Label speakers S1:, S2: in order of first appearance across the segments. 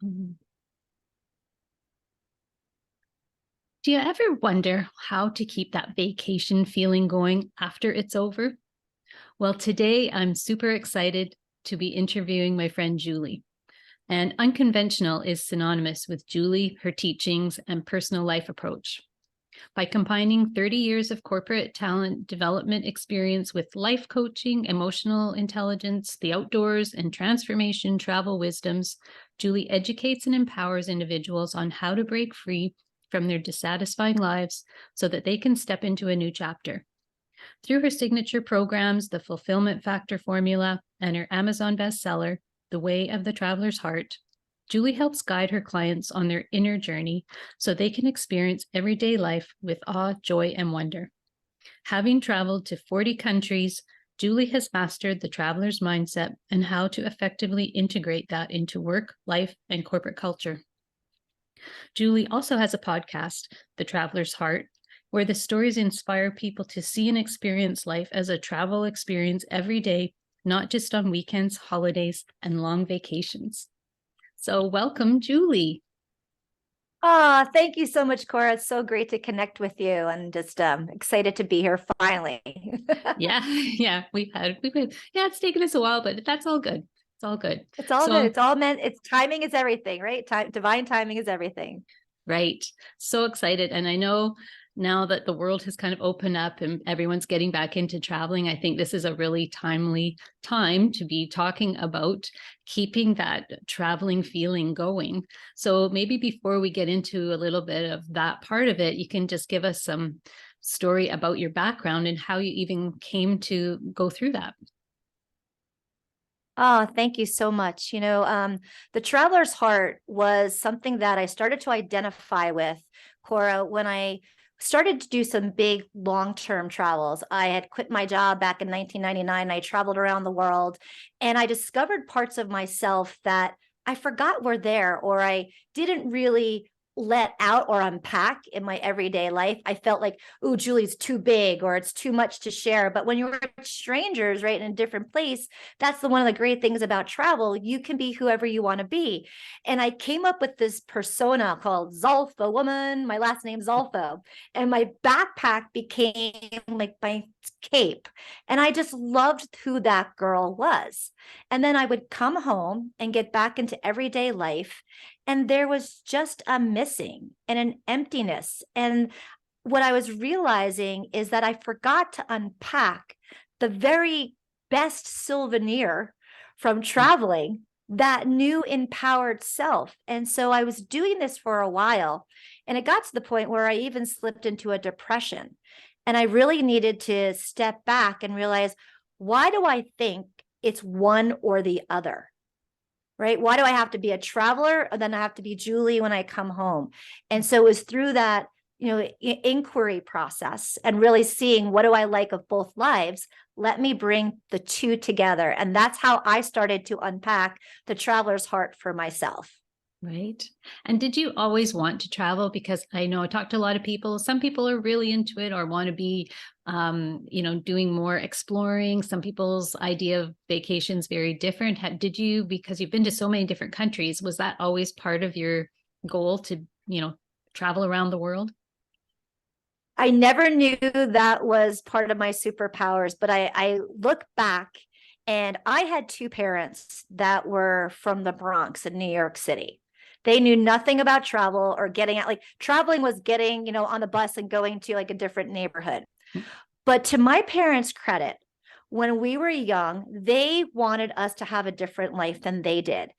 S1: Mhm. Do you ever wonder how to keep that vacation feeling going after it's over? Well, today I'm super excited to be interviewing my friend Julie. And unconventional is synonymous with Julie, her teachings, and personal life approach. By combining 30 years of corporate talent development experience with life coaching, emotional intelligence, the outdoors, and transformation travel wisdoms, Julie educates and empowers individuals on how to break free from their dissatisfying lives so that they can step into a new chapter. Through her signature programs, the Fulfillment Factor Formula, and her Amazon bestseller, The Way of the Traveler's Heart, Julie helps guide her clients on their inner journey so they can experience everyday life with awe, joy, and wonder. Having traveled to 40 countries, Julie has mastered the traveler's mindset and how to effectively integrate that into work, life, and corporate culture. Julie also has a podcast, The Traveler's Heart, where the stories inspire people to see and experience life as a travel experience every day, not just on weekends, holidays, and long vacations. So welcome, Julie.
S2: Thank you so much, Cora. It's so great to connect with you and just excited to be here finally.
S1: Yeah, yeah, it's taken us a while, but that's all good. It's all good.
S2: It's all good. It's all meant. It's timing is everything, right? Divine timing is everything.
S1: Right. So excited. And I know now that the world has kind of opened up and everyone's getting back into traveling, I think this is a really timely time to be talking about keeping that traveling feeling going. So maybe before we get into a little bit of that part of it, you can just give us some story about your background and how you even came to go through that.
S2: Oh, thank you so much. The traveler's heart was something that I started to identify with, Cora, when I started to do some big long-term travels. I had quit my job back in 1999. I traveled around the world and I discovered parts of myself that I forgot were there or I didn't really let out or unpack in my everyday life. I felt like, oh, Julie's too big or it's too much to share. But when you're strangers, right, in a different place, that's one of the great things about travel. You can be whoever you want to be. And I came up with this persona called Zolfo woman. My last name Zolfo. And my backpack became like my cape. And I just loved who that girl was. And then I would come home and get back into everyday life. And there was just a missing and an emptiness. And what I was realizing is that I forgot to unpack the very best souvenir from traveling, that new empowered self. And so I was doing this for a while, and it got to the point where I even slipped into a depression. And I really needed to step back and realize, why do I think it's one or the other? Right? Why do I have to be a traveler or then I have to be Julie when I come home? And so it was through that, inquiry process and really seeing what do I like of both lives, let me bring the two together. And that's how I started to unpack the traveler's heart for myself.
S1: Right. And did you always want to travel? Because I know I talked to a lot of people. Some people are really into it or want to be, doing more exploring. Some people's idea of vacation is very different. Did you, because you've been to so many different countries, was that always part of your goal to, travel around the world?
S2: I never knew that was part of my superpowers, but I look back and I had two parents that were from the Bronx in New York City. They knew nothing about travel or getting out. Like traveling was getting, on the bus and going to like a different neighborhood. But to my parents' credit, when we were young, they wanted us to have a different life than they did.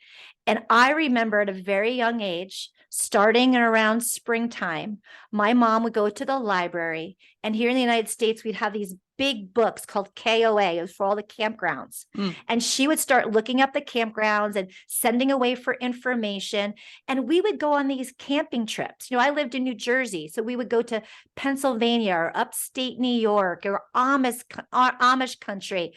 S2: And I remember at a very young age, starting around springtime, my mom would go to the library. And here in the United States, we'd have these big books called KOA. It was for all the campgrounds. And she would start looking up the campgrounds and sending away for information. And we would go on these camping trips. I lived in New Jersey. So we would go to Pennsylvania or upstate New York or Amish country.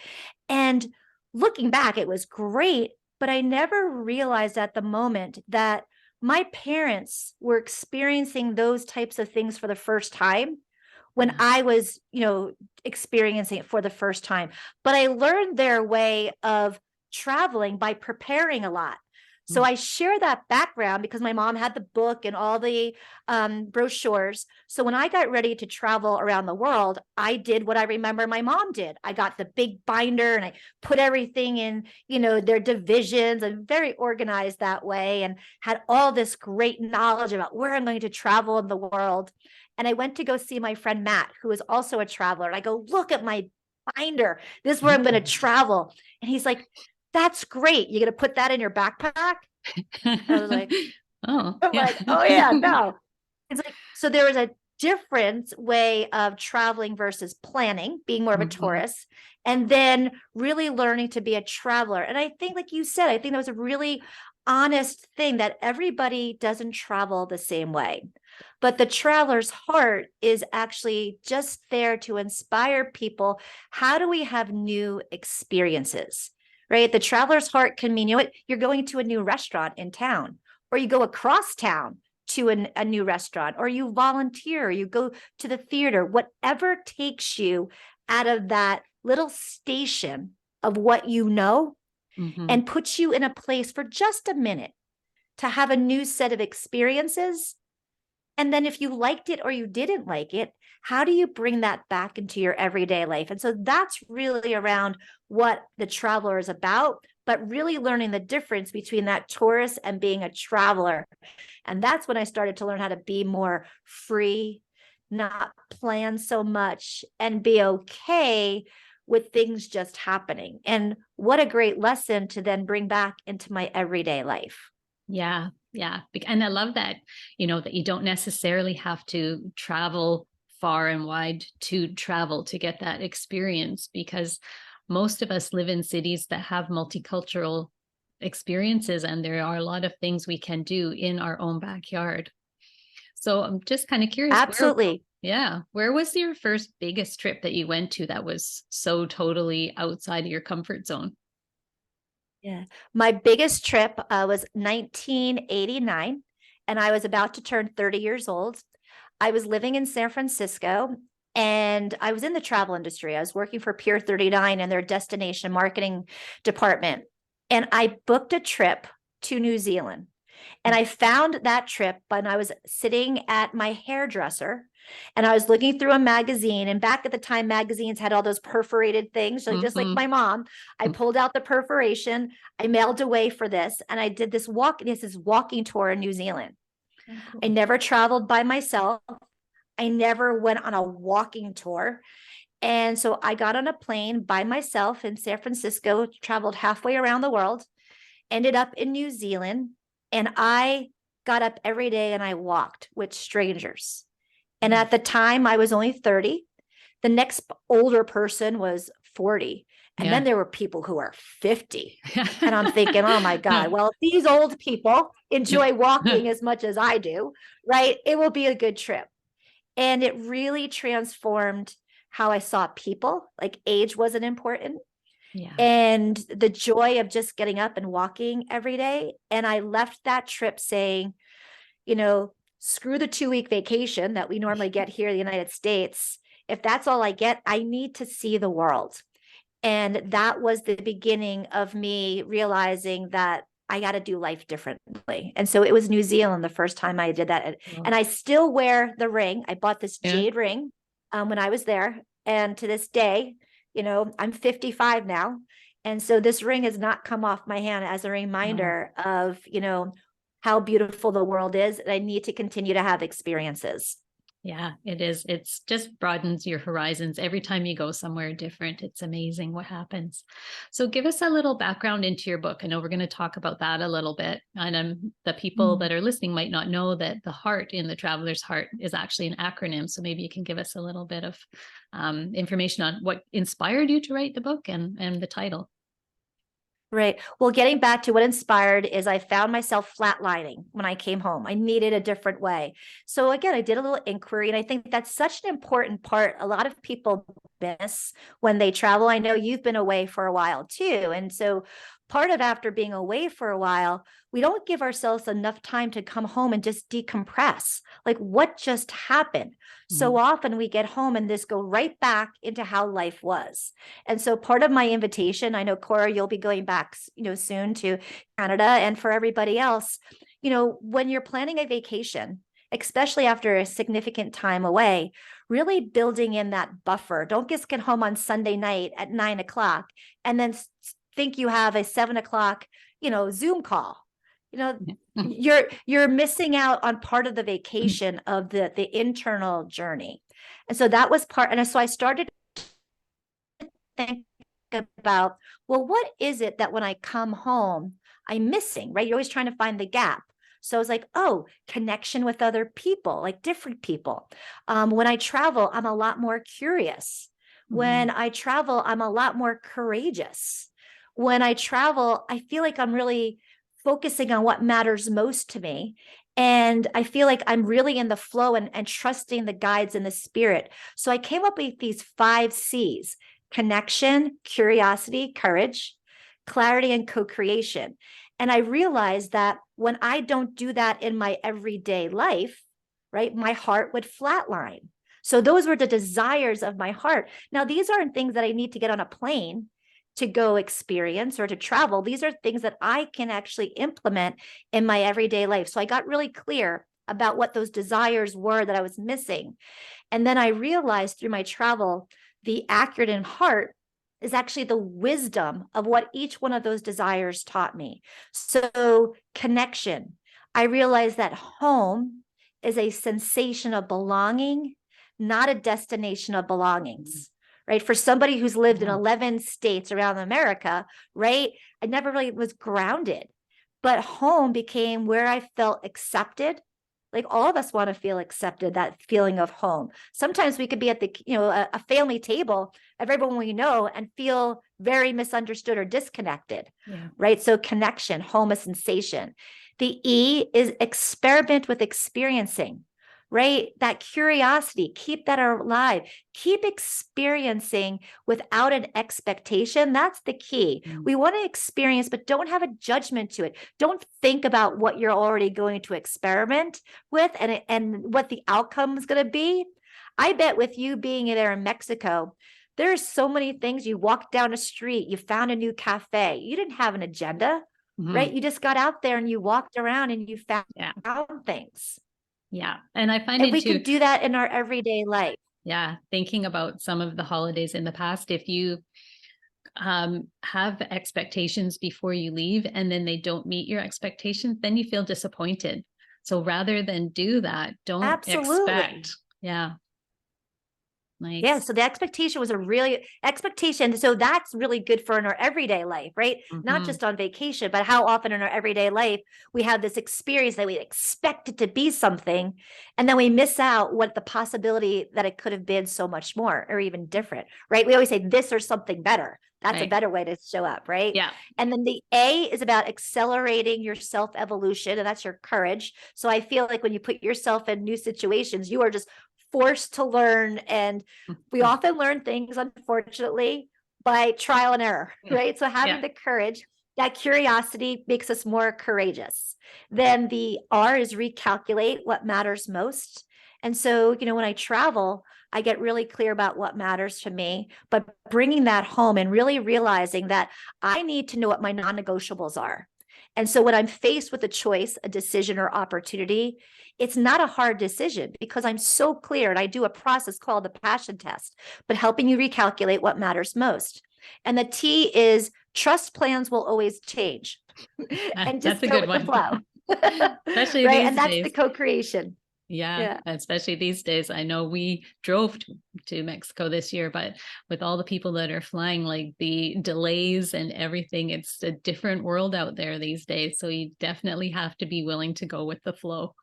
S2: And looking back, it was great. But I never realized at the moment that my parents were experiencing those types of things for the first time when I was, experiencing it for the first time. But I learned their way of traveling by preparing a lot. So I share that background because my mom had the book and all the brochures. So when I got ready to travel around the world, I did what I remember my mom did. I got the big binder and I put everything in, their divisions. I'm very organized that way and had all this great knowledge about where I'm going to travel in the world. And I went to go see my friend Matt, who is also a traveler. And I go, look at my binder. This is where I'm going to travel. And he's like, that's great. You're going to put that in your backpack? I was like,
S1: Oh,
S2: I'm
S1: yeah.
S2: like, oh yeah, no. It's like, so there was a different way of traveling versus planning, being more of a
S1: Mhm.
S2: tourist, and then really learning to be a traveler. And I think, like you said, I think that was a really honest thing that everybody doesn't travel the same way. But the traveler's heart is actually just there to inspire people. How do we have new experiences? Right? The traveler's heart can mean, you're going to a new restaurant in town, or you go across town to a new restaurant, or you volunteer, or you go to the theater, whatever takes you out of that little station of what you know
S1: Mhm.
S2: and puts you in a place for just a minute to have a new set of experiences. And then if you liked it or you didn't like it, how do you bring that back into your everyday life? And so that's really around what the traveler is about, but really learning the difference between that tourist and being a traveler. And that's when I started to learn how to be more free, not plan so much, and be okay with things just happening. And what a great lesson to then bring back into my everyday life.
S1: Yeah, yeah. And I love that, that you don't necessarily have to travel far and wide to travel to get that experience, because most of us live in cities that have multicultural experiences, and there are a lot of things we can do in our own backyard. So I'm just kind of curious,
S2: Absolutely.
S1: where was your first biggest trip that you went to that was so totally outside of your comfort zone?
S2: Yeah. My biggest trip was 1989, and I was about to turn 30 years old. I was living in San Francisco and I was in the travel industry. I was working for Pier 39 in their destination marketing department. And I booked a trip to New Zealand. And I found that trip when I was sitting at my hairdresser and I was looking through a magazine. And back at the time, magazines had all those perforated things. So just like
S1: Hmm.
S2: my mom, I pulled out the perforation, I mailed away for this, and I did this walking tour in New Zealand.
S1: Oh,
S2: I
S1: cool.
S2: never traveled by myself. I never went on a walking tour. And so I got on a plane by myself in San Francisco, traveled halfway around the world, ended up in New Zealand, and I got up every day and I walked with strangers. And
S1: Yeah.
S2: at the time, I was only 30. The next older person was 40. And then
S1: Yeah.
S2: there were people who are 50. And I'm thinking, oh my God, well, if these old people enjoy walking as much as I do, right, it will be a good trip. And it really transformed how I saw people. Like age wasn't important.
S1: Yeah.
S2: And the joy of just getting up and walking every day. And I left that trip saying, screw the 2 week vacation that we normally get here in the United States. If that's all I get, I need to see the world. And that was the beginning of me realizing that I got to do life differently. And so it was New Zealand the first time I did that.
S1: Well,
S2: And I still wear the ring. I bought this
S1: yeah.
S2: jade ring when I was there. And to this day, I'm 55 now. And so this ring has not come off my hand as a
S1: Wow.
S2: reminder of, how beautiful the world is. And I need to continue to have experiences.
S1: Yeah, it is. It's just broadens your horizons. Every time you go somewhere different, it's amazing what happens. So give us a little background into your book. I know we're going to talk about that a little bit. And the people
S2: Mm.
S1: that are listening might not know that the heart in the traveler's heart is actually an acronym. So maybe you can give us a little bit of information on what inspired you to write the book and the title.
S2: Right. Well, getting back to what inspired is I found myself flatlining when I came home. I needed a different way. So again, I did a little inquiry, and I think that's such an important part. A lot of people miss when they travel. I know you've been away for a while too. And so part of after being away for a while, we don't give ourselves enough time to come home and just decompress. Like, what just happened? So
S1: Mhm.
S2: often we get home and this go right back into how life was. And so part of my invitation, I know, Cora, you'll be going back, soon to Canada, and for everybody else, when you're planning a vacation, especially after a significant time away, really building in that buffer. Don't just get home on Sunday night at 9 o'clock and then think you have a 7 o'clock, Zoom call.
S1: Mhm.
S2: You're missing out on part of the vacation of the internal journey. And so that was part. And so I started to think about, well, what is it that when I come home, I'm missing, right? You're always trying to find the gap. So I was like, oh, connection with other people, like different people. When I travel, I'm a lot more curious. When
S1: Mhm.
S2: I travel, I'm a lot more courageous. When I travel, I feel like I'm really focusing on what matters most to me. And I feel like I'm really in the flow and trusting the guides and the spirit. So I came up with these 5 C's: connection, curiosity, courage, clarity, and co-creation. And I realized that when I don't do that in my everyday life, right, my heart would flatline. So those were the desires of my heart. Now, these aren't things that I need to get on a plane to go experience or to travel. These are things that I can actually implement in my everyday life. So I got really clear about what those desires were that I was missing. And then I realized through my travel, the accurate in heart is actually the wisdom of what each one of those desires taught me. So, connection. I realized that home is a sensation of belonging, not a destination of belongings. Right. For somebody who's lived in
S1: Yeah.
S2: 11 states around America, right? I never really was grounded, but home became where I felt accepted. Like, all of us want to feel accepted, that feeling of home. Sometimes we could be at the, a family table of everyone we know and feel very misunderstood or disconnected,
S1: Yeah.
S2: right? So connection, home, a sensation. The E is experiment with experiencing, right? That curiosity, keep that alive, keep experiencing without an expectation. That's the key.
S1: Mm.
S2: We want to experience, but don't have a judgment to it. Don't think about what you're already going to experiment with and what the outcome is going to be. I bet with you being there in Mexico, there's so many things. You walked down a street, you found a new cafe. You didn't have an agenda, right?
S1: Mhm.
S2: You just got out there and you walked around and you
S1: Yeah.
S2: found things.
S1: Yeah. And I find
S2: And
S1: it
S2: we
S1: too.
S2: can do that in our everyday life.
S1: Yeah. Thinking about some of the holidays in the past, if you have expectations before you leave and then they don't meet your expectations, then you feel disappointed. So rather than do that, don't
S2: Absolutely.
S1: expect. Yeah.
S2: Yeah,
S1: Nice.
S2: so the expectation was a really expectation. So that's really good for in our everyday life, right? Not
S1: Mhm.
S2: just on vacation, but how often in our everyday life we have this experience that we expect it to be something, and then we miss out what the possibility that it could have been so much more or even different, right? We always say this or something better. That's a
S1: Right.
S2: better way to show up, right?
S1: Yeah.
S2: And then the A is about accelerating your self evolution, and that's your courage. So I feel like when you put yourself in new situations, you are just forced to learn, and we
S1: Mhm.
S2: often learn things, unfortunately, by trial and error,
S1: Yeah.
S2: right? So having
S1: Yeah.
S2: the courage, that curiosity makes us more courageous. Then the R is recalculate what matters most. And so, when I travel, I get really clear about what matters to me, but bringing that home and really realizing that I need to know what my non negotiables are. And so when I'm faced with a choice, a decision, or opportunity, it's not a hard decision because I'm so clear, and I do a process called the passion test, but helping you recalculate what matters most. And the T is trust plans will always change and
S1: That's
S2: just
S1: a
S2: go
S1: good
S2: with the
S1: one.
S2: flow.
S1: Especially
S2: Right.
S1: these
S2: And that's the
S1: days.
S2: co-creation.
S1: Yeah,
S2: Yeah.
S1: especially these days. I know we drove to Mexico this year, but with all the people that are flying, like the delays and everything, it's a different world out there these days. So you definitely have to be willing to go with the flow.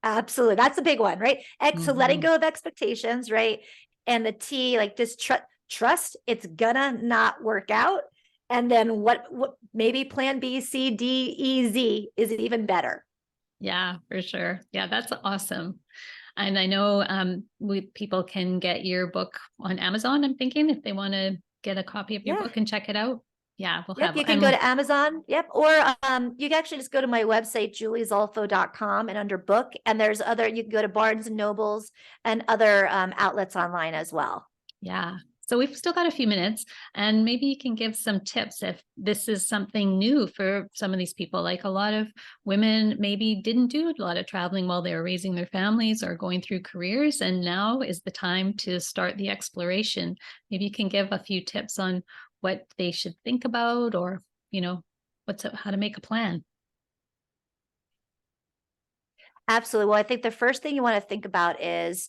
S2: Absolutely. That's a big one, right? X, so letting
S1: Hmm.
S2: go of expectations, right? And the T, like just trust it's gonna not work out. And then what maybe plan B, C, D, E, Z is even better.
S1: Yeah, for sure. Yeah, that's awesome. And I know people can get your book on Amazon, I'm thinking, if they want to get a copy of your
S2: Yeah.
S1: book and check it out. Yeah, we'll
S2: Yep,
S1: have,
S2: you can
S1: and
S2: go to Amazon. Yep. Or you can actually just go to my website, juliezolfo.com, and under book, and there's other, you can go to Barnes and Nobles and other outlets online as well.
S1: yeah. So we've still got a few minutes, and maybe you can give some tips if this is something new for some of these people. Like a lot of women maybe didn't do a lot of traveling while they were raising their families or going through careers, and now is the time to start the exploration. Maybe you can give a few tips on what they should think about, or, you know, how to make a plan.
S2: Absolutely. Well, I think the first thing you want to think about is,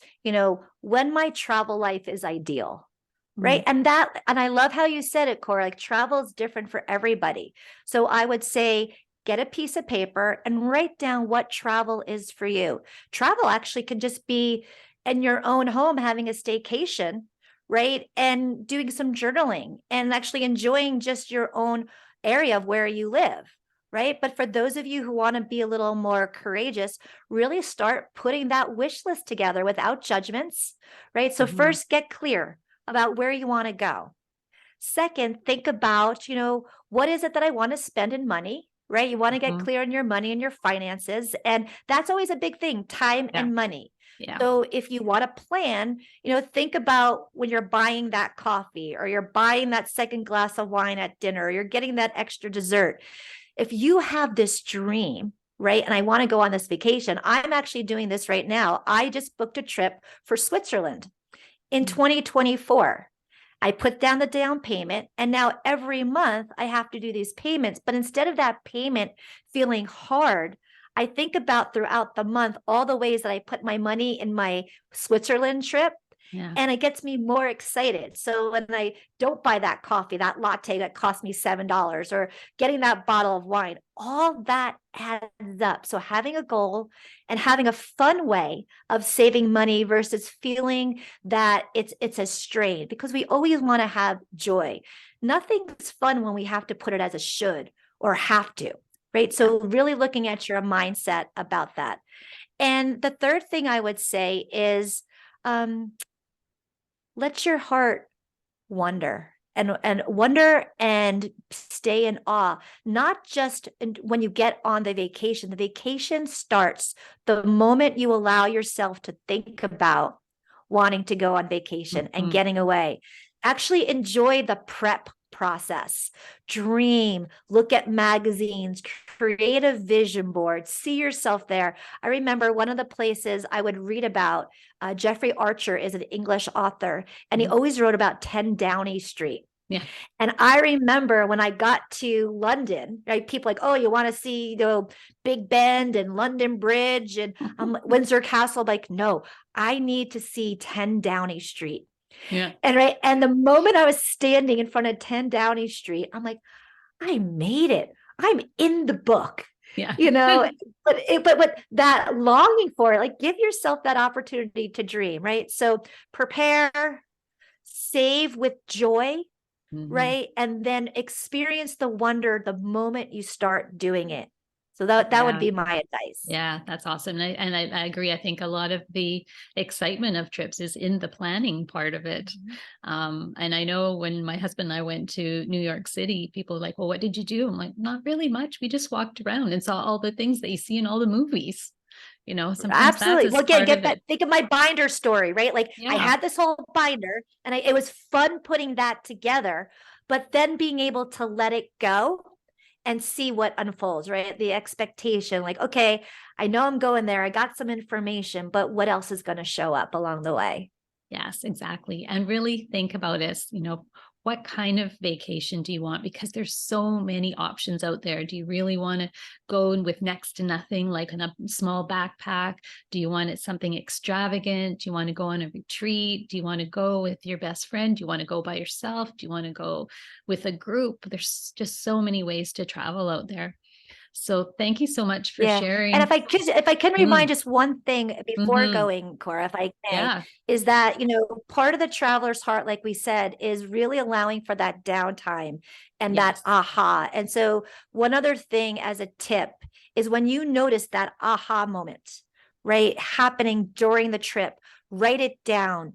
S2: when my travel life is ideal. Right.
S1: Mm,
S2: And I love how you said it, Cora, like travel is different for everybody. So I would say get a piece of paper and write down what travel is for you. Travel actually can just be in your own home, having a staycation, right? And doing some journaling and actually enjoying just your own area of where you live. Right. But for those of you who want to be a little more courageous, really start putting that wish list together without judgments. Right. So
S1: mhm,
S2: first get clear about where you want to go. Second, think about, what is it that I want to spend in money, right? You want to get
S1: mhm.
S2: clear on your money and your finances. And that's always a big thing, time
S1: Yeah,
S2: and money.
S1: yeah.
S2: So if you want to plan, think about when you're buying that coffee or you're buying that second glass of wine at dinner, or you're getting that extra dessert. If you have this dream, right? And I want to go on this vacation. I'm actually doing this right now. I just booked a trip for Switzerland in
S1: Mm,
S2: 2024. I put down the down payment, and now every month I have to do these payments. But instead of that payment feeling hard, I think about throughout the month all the ways that I put my money in my Switzerland trip,
S1: yeah,
S2: and it gets me more excited. So when I don't buy that coffee, that latte that cost me $7, or getting that bottle of wine, all that adds up. So having a goal and having a fun way of saving money versus feeling that it's a strain, because we always want to have joy. Nothing's fun when we have to put it as a should or have to, right?
S1: yeah.
S2: So really looking at your mindset about that. And the third thing I would say is, um, let your heart wonder and stay in awe, not just when you get on the vacation starts the moment you allow yourself to think about wanting to go on vacation and
S1: Mhm.
S2: getting away. Actually enjoy the prep process. Dream, look at magazines, create a vision board, see yourself there. I remember one of the places I would read about, Jeffrey Archer is an English author, and he
S1: Mhm.
S2: always wrote about 10 Downing Street.
S1: Yeah.
S2: And I remember when I got to London, right? People like, oh, you want to see, Big Ben and London Bridge and Windsor Castle? Like, no, I need to see 10 Downing Street.
S1: Yeah.
S2: And right. And the moment I was standing in front of 10 Downing Street, I'm like, I made it. I'm in the book,
S1: Yeah.
S2: you know, but that longing for it, like give yourself that opportunity to dream, right? So prepare, save with joy,
S1: Mhm.
S2: right? And then experience the wonder the moment you start doing it. So that would
S1: Yeah.
S2: be my advice.
S1: Yeah, that's awesome. And I agree. I think a lot of the excitement of trips is in the planning part of it.
S2: Mhm.
S1: And I know when my husband and I went to New York City, people were like, well, what did you do? I'm like, not really much. We just walked around and saw all the things that you see in all the movies. You know, sometimes that
S2: Absolutely.
S1: is
S2: Well, again,
S1: part
S2: get
S1: of
S2: that.
S1: it.
S2: Think of my binder story, right? Like I
S1: Yeah.
S2: had this whole binder, and it was fun putting that together, but then being able to let it go and see what unfolds, right? The expectation, like, okay, I know I'm going there. I got some information, but what else is going to show up along the way?
S1: Yes, exactly. And really think about this, what kind of vacation do you want? Because there's so many options out there. Do you really want to go with next to nothing, like in a small backpack? Do you want it something extravagant? Do you want to go on a retreat? Do you want to go with your best friend? Do you want to go by yourself? Do you want to go with a group? There's just so many ways to travel out there. So thank you so much for
S2: Yeah. And
S1: sharing.
S2: if I can remind
S1: Mm,
S2: just one thing before
S1: hmm.
S2: going, Cora, if I may,
S1: Yeah.
S2: is that, part of the traveler's heart, like we said, is really allowing for that downtime and that
S1: Yes.
S2: aha. And so one other thing as a tip is when you notice that aha moment, right, happening during the trip, write it down.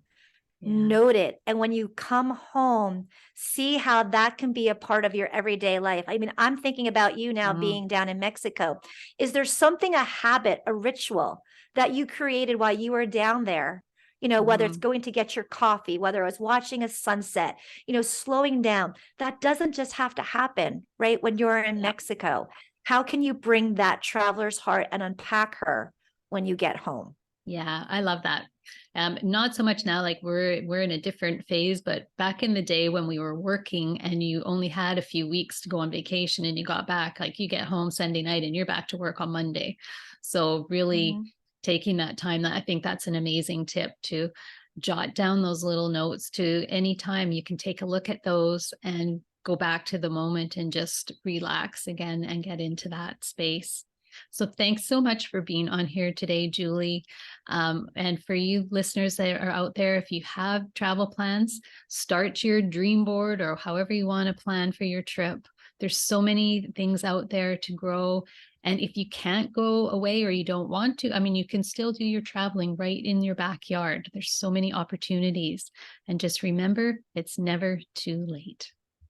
S1: Yeah.
S2: note it. And when you come home, see how that can be a part of your everyday life. I mean, I'm thinking about you now
S1: Mm,
S2: being down in Mexico. Is there something, a habit, a ritual that you created while you were down there? Whether it's
S1: mhm.
S2: going to get your coffee, whether it's watching a sunset, slowing down. That doesn't just have to happen, right? When you're in
S1: Yeah.
S2: Mexico, how can you bring that traveler's heart and unpack her when you get home?
S1: Yeah, I love that. Not so much now, like we're in a different phase, but back in the day when we were working and you only had a few weeks to go on vacation and you got back, like you get home Sunday night and you're back to work on Monday. So really
S2: Mhm.
S1: taking that time, that I think that's an amazing tip to jot down those little notes to any time you can take a look at those and go back to the moment and just relax again and get into that space. So thanks so much for being on here today, Julie. And for you listeners that are out there, if you have travel plans, start your dream board or however you want to plan for your trip. There's so many things out there to grow. And if you can't go away or you don't want to, I mean, you can still do your traveling right in your backyard. There's so many opportunities. And just remember, it's never too late.